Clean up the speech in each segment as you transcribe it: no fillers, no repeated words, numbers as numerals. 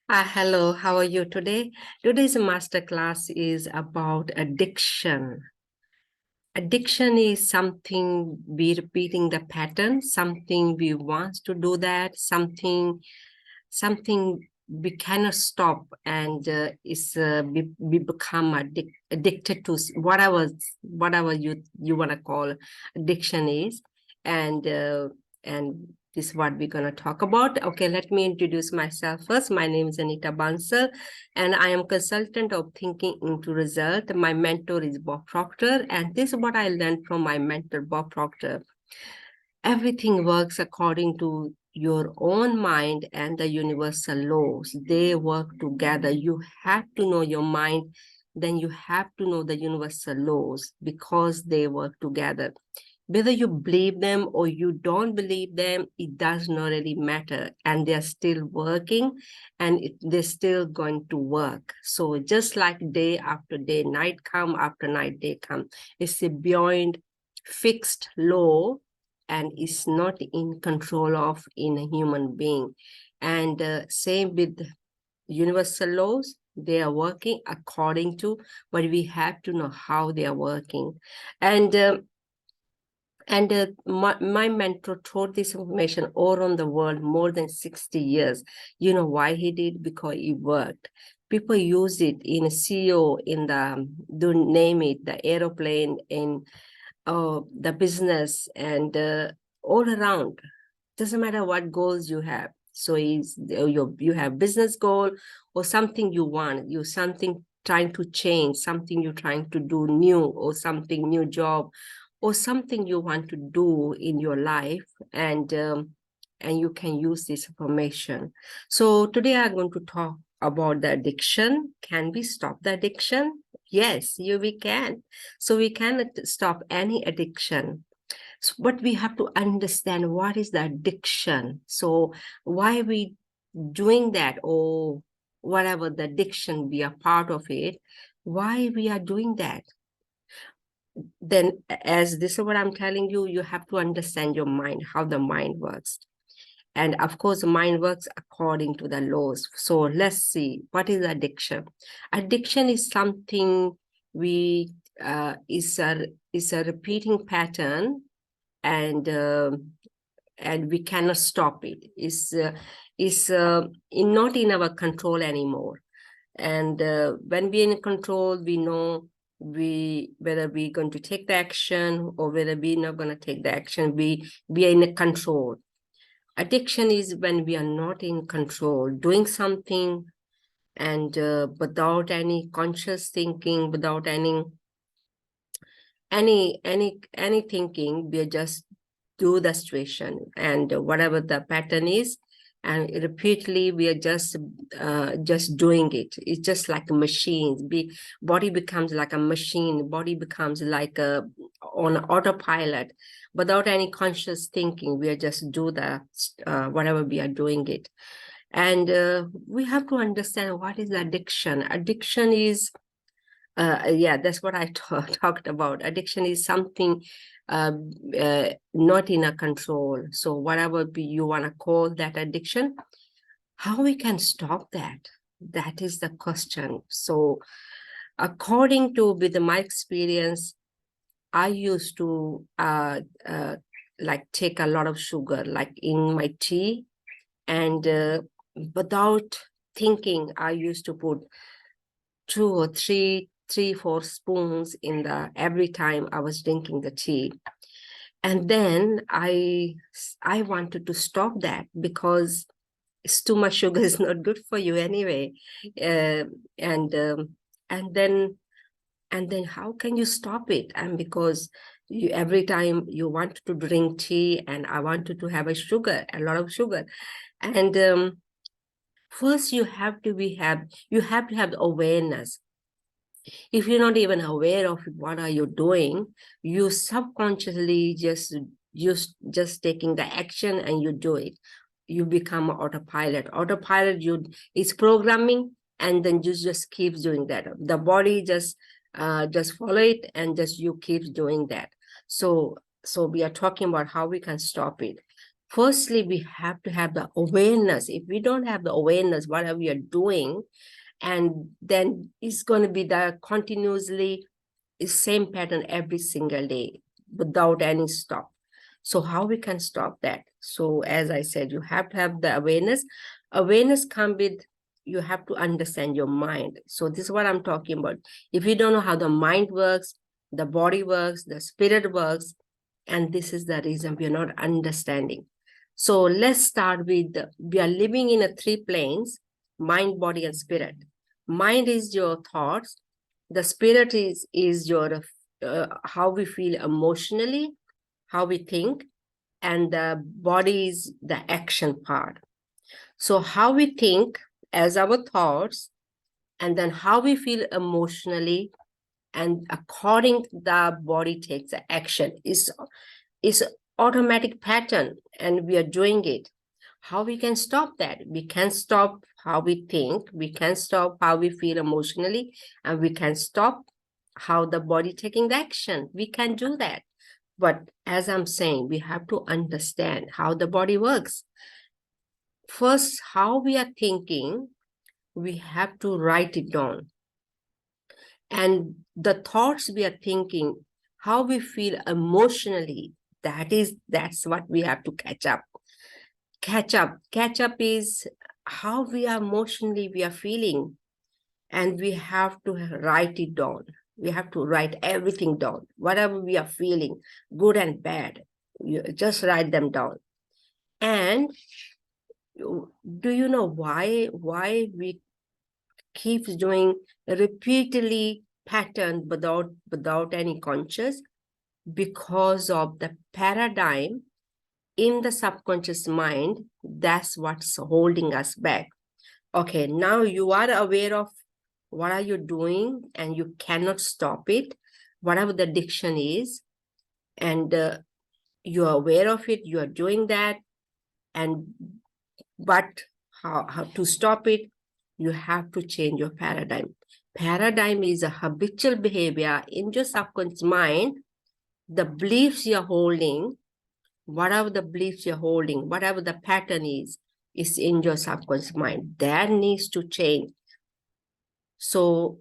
Hello, how are you today? Today's masterclass is about addiction. Addiction is something we repeating the pattern, something we want to do that, something we cannot stop, and we become addicted to whatever you want to call addiction is, and and this is what we're going to talk about. Okay, let me introduce myself first. My name is Anita Bansal, and I am consultant of thinking into result. My mentor is Bob Proctor, and this is what I learned from my mentor Bob Proctor. Everything works according to your own mind and the universal laws. They work together. You have to know your mind, then you have to know the universal laws because they work together. Whether you believe them or you don't believe them, it does not really matter. And they're still working, and they're still going to work. So just like day after day, night come after night, day come. It's a beyond fixed law, and is not in control of in a human being. And same with universal laws, they are working according to, but we have to know how they are working. And my mentor taught this information all around the world more than 60 years. You know why he did? Because it worked. People use it in CEO, in the, don't name it, the aeroplane, in the business, and all around. Doesn't matter what goals you have. So you have business goal or something you want, you something trying to change, something you're trying to do new, or something new job, or something you want to do in your life, and you can use this information. So today I'm going to talk about the addiction. Can we stop the addiction? Yes, we can. So we cannot stop any addiction. So, but we have to understand what is the addiction. So why we doing that, or whatever the addiction, we are part of it, why we are doing that. Then, as this is what I'm telling you, you have to understand your mind, how the mind works. And of course, the mind works according to the laws. So let's see, what is addiction? Addiction is something we is a repeating pattern, and we cannot stop it. Is not in our control anymore. And when we're in control, we know whether we're going to take the action or whether we're not going to take the action. We are in control. Addiction is when we are not in control, doing something, and without any conscious thinking, without any thinking, we just do the situation, and whatever the pattern is, and repeatedly we are just doing it. It's just like machines. Body becomes like a machine. Body becomes like on autopilot, without any conscious thinking. We are just do the whatever we are doing it. And we have to understand what is addiction. Addiction is yeah, that's what I talked about. Addiction is something not in a control. So whatever you want to call that addiction, how we can stop that? That is the question. So according to with my experience, I used to like take a lot of sugar, like in my tea, and without thinking, I used to put 2 or 3, 4 spoons in the every time I was drinking the tea. And then I wanted to stop that, because it's too much sugar is not good for you anyway. Uh, and and then how can you stop it? And because every time you want to drink tea, and I wanted to have a lot of sugar. And first you have to have awareness. If you're not even aware of what are you doing, you subconsciously just taking the action, and you do it. You become autopilot. It's programming, and then you just keep doing that. The body just follow it, and just you keep doing that. So we are talking about how we can stop it. Firstly, we have to have the awareness. If we don't have the awareness, whatever we are doing, and then it's going to be the continuously same pattern every single day without any stop. So how we can stop that? So as I said, you have to have the awareness. Awareness comes with, you have to understand your mind. So this is what I'm talking about. If you don't know how the mind works, the body works, the spirit works, and this is the reason we are not understanding. So let's start with, we are living in a three planes: mind, body, and spirit. Mind is your thoughts. The spirit is your how we feel emotionally, how we think, and the body is the action part. So how we think as our thoughts, and then how we feel emotionally, and according the body takes the action is automatic pattern, and we are doing it. How we can stop that? We can stop how we think, we can stop how we feel emotionally, and we can stop how the body taking the action. We can do that. But as I'm saying, we have to understand how the body works. First, how we are thinking, we have to write it down. And the thoughts we are thinking, how we feel emotionally, that's what we have to catch up. Catch up is how we are emotionally we are feeling, and we have to write it down. We have to write everything down, whatever we are feeling, good and bad. You just write them down. And do you know why we keep doing repeatedly pattern without any conscious? Because of the paradigm in the subconscious mind. That's what's holding us back. Okay, now you are aware of what are you doing, and you cannot stop it, whatever the addiction is, and you're aware of it, you are doing that, and but how to stop it? You have to change your paradigm. Paradigm is a habitual behavior in your subconscious mind. The beliefs you're holding, whatever the beliefs you're holding, whatever the pattern is in your subconscious mind. That needs to change. So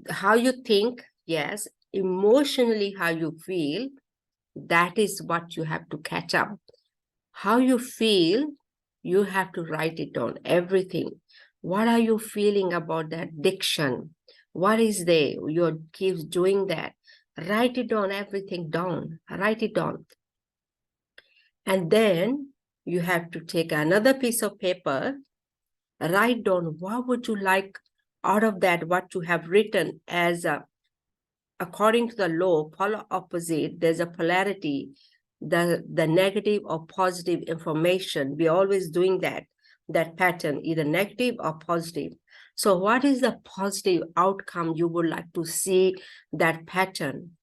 how you think, yes, emotionally how you feel, that is what you have to catch up. How you feel, you have to write it down, everything. What are you feeling about that addiction? What is there? You keep doing that. Write it down, everything down. Write it down. And then you have to take another piece of paper, write down what would you like out of that, what you have written as a, according to the law, polar opposite, there's a polarity, the negative or positive information. We're always doing that pattern, either negative or positive. So what is the positive outcome you would like to see that pattern?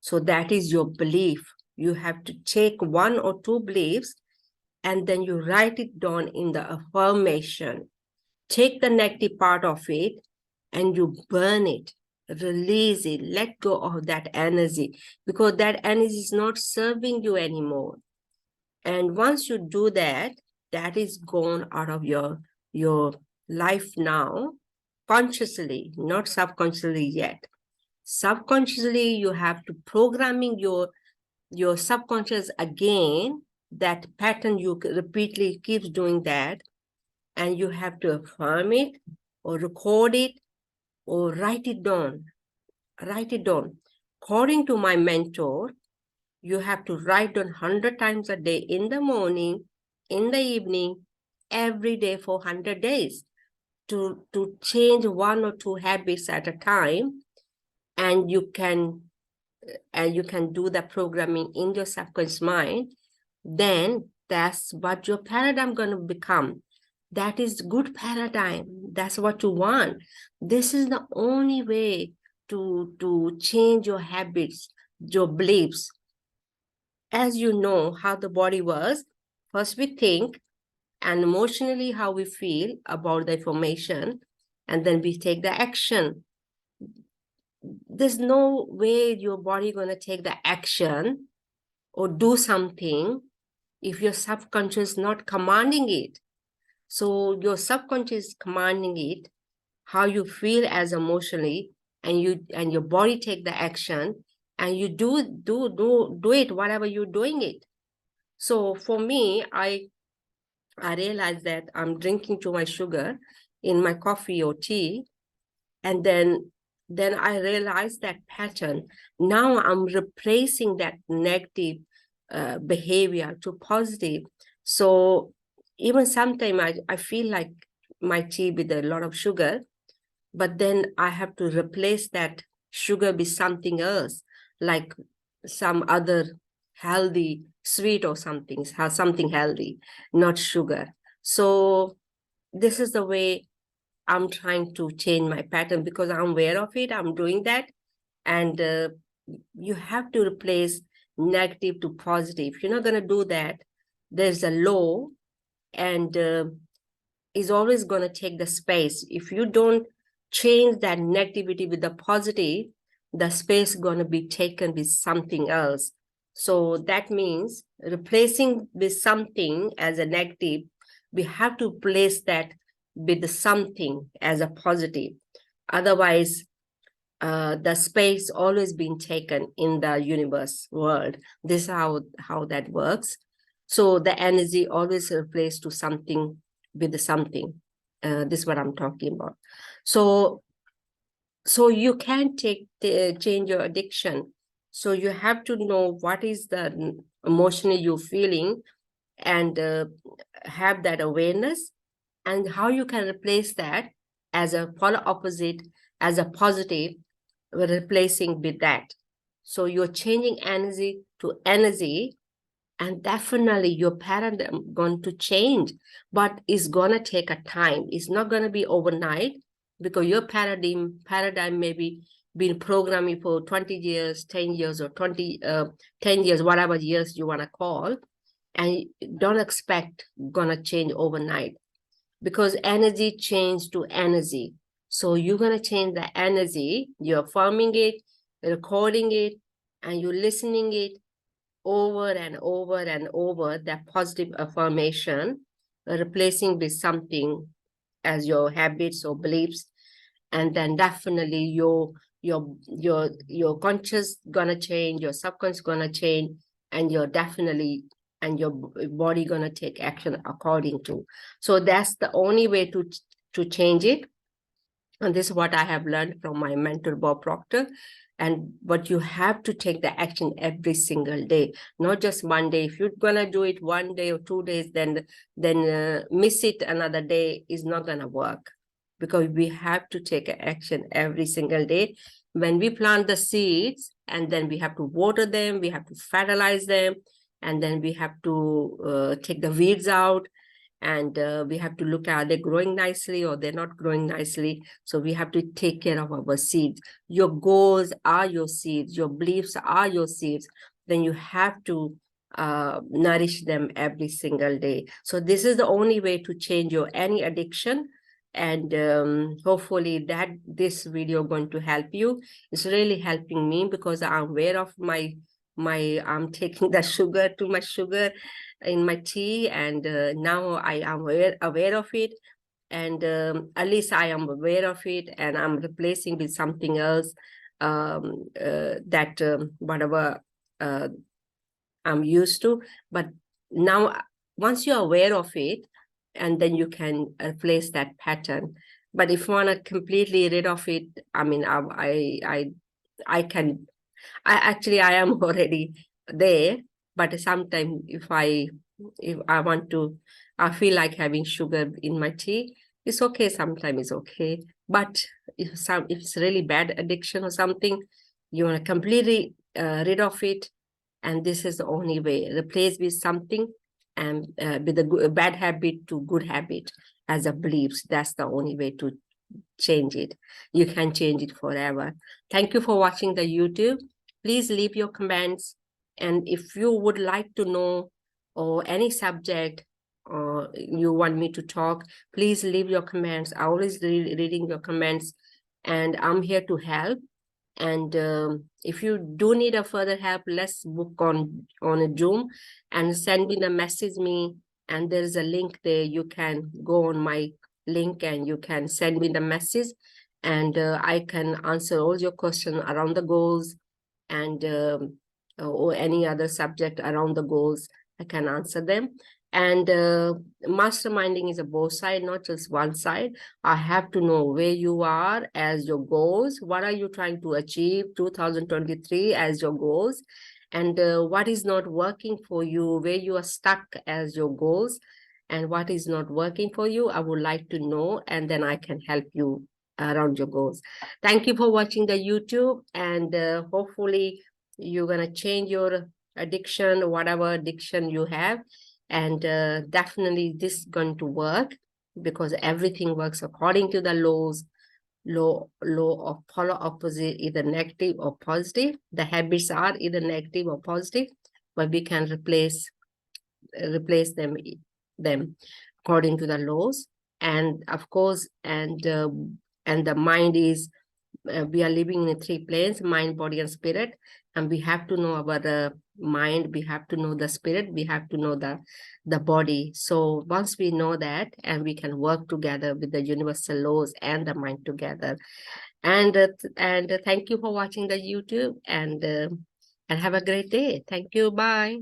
So that is your belief. You have to take one or two beliefs, and then you write it down in the affirmation. Take the negative part of it and you burn it, release it, let go of that energy, because that energy is not serving you anymore. And once you do that, that is gone out of your life now, consciously, not subconsciously yet. Subconsciously, you have to programming your subconscious again, that pattern you repeatedly keeps doing that, and you have to affirm it or record it or write it down. Write it down. According to my mentor, you have to write down 100 times a day, in the morning, in the evening, every day for 100 days to change one or two habits at a time. And you can do the programming in your subconscious mind. Then that's what your paradigm going to become. That is good paradigm. That's what you want. This is the only way to change your habits, your beliefs. As you know how the body works, first we think, and emotionally how we feel about the information, and then we take the action. There's no way your body going to take the action or do something if your subconscious not commanding it. So your subconscious is commanding it, how you feel as emotionally, and your body take the action, and you do it whatever you're doing it. So for me, I realized that I'm drinking too much sugar in my coffee or tea, and then I realized that pattern. Now I'm replacing that negative behavior to positive. So even sometimes I feel like my tea with a lot of sugar, but then I have to replace that sugar with something else, like some other healthy sweet or something healthy, not sugar. So this is the way I'm trying to change my pattern, because I'm aware of it. I'm doing that. And you have to replace negative to positive. If you're not going to do that, there's a law, and is always going to take the space. If you don't change that negativity with the positive, the space is going to be taken with something else. So that means replacing with something as a negative, we have to place that with something as a positive. Otherwise, the space always being taken in the universe world. This is how that works. So the energy always replaced to something with something. This is what I'm talking about. So you can change your addiction. So you have to know what is the emotion you're feeling, and have that awareness, and how you can replace that as a polar opposite, as a positive, replacing with that. So you're changing energy to energy, and definitely your paradigm going to change, but it's going to take a time. It's not going to be overnight, because your paradigm may be been programming for 20 years, 10 years, or 10 years, whatever years you want to call, and don't expect gonna change overnight, because energy change to energy. So you're going to change the energy, you're forming it, recording it, and you're listening it over and over and over, that positive affirmation, replacing with something as your habits or beliefs. And then definitely your conscious gonna change, your subconscious gonna change, and your body gonna take action according to. So that's the only way to change it. And this is what I have learned from my mentor, Bob Proctor. But you have to take the action every single day, not just one day. If you're gonna do it 1 day or 2 days, then miss it another day is not gonna work, because we have to take action every single day. When we plant the seeds, and then we have to water them, we have to fertilize them, and then we have to take the weeds out, and we have to look at, are they growing nicely or they're not growing nicely. So we have to take care of our seeds. Your goals are your seeds, your beliefs are your seeds. Then you have to nourish them every single day. So this is the only way to change your any addiction. And hopefully that this video going to help you. It's really helping me, because I'm aware of my I'm taking the sugar, too much sugar in my tea, and now I am aware of it, and at least I am aware of it, and I'm replacing with something else, that whatever I'm used to. But now, once you're aware of it, and then you can replace that pattern. But if you want to completely rid of it, I mean, I can. I am already there, but sometimes if I want to, I feel like having sugar in my tea, it's okay. Sometimes it's okay. But if it's really bad addiction or something, you want to completely rid of it. And this is the only way. Replace with something, and with a bad habit to good habit as a beliefs. That's the only way to change it. You can change it forever. Thank you for watching the YouTube. Please leave your comments. And if you would like to know or any subject, or you want me to talk, please leave your comments. I always reading your comments, and I'm here to help. And if you do need a further help, let's book on a Zoom and send me the message me. And there's a link there. You can go on my link and you can send me the message, and I can answer all your questions around the goals, and or any other subject around the goals. I can answer them. And masterminding is a both side, not just one side. I have to know where you are as your goals. What are you trying to achieve 2023 as your goals? And what is not working for you, where you are stuck as your goals, and what is not working for you. I would like to know, and then I can help you around your goals. Thank you for watching the YouTube, and hopefully you're going to change your addiction, whatever addiction you have. And definitely this is going to work, because everything works according to the law of polar opposite, either negative or positive. The habits are either negative or positive, but we can replace them according to the laws. And of course, and the mind is, we are living in 3 planes: mind, body, and spirit. And we have to know about the mind, we have to know the spirit, we have to know the body. So once we know that, and we can work together with the universal laws and the mind together. And thank you for watching the YouTube, and have a great day. Thank you. Bye.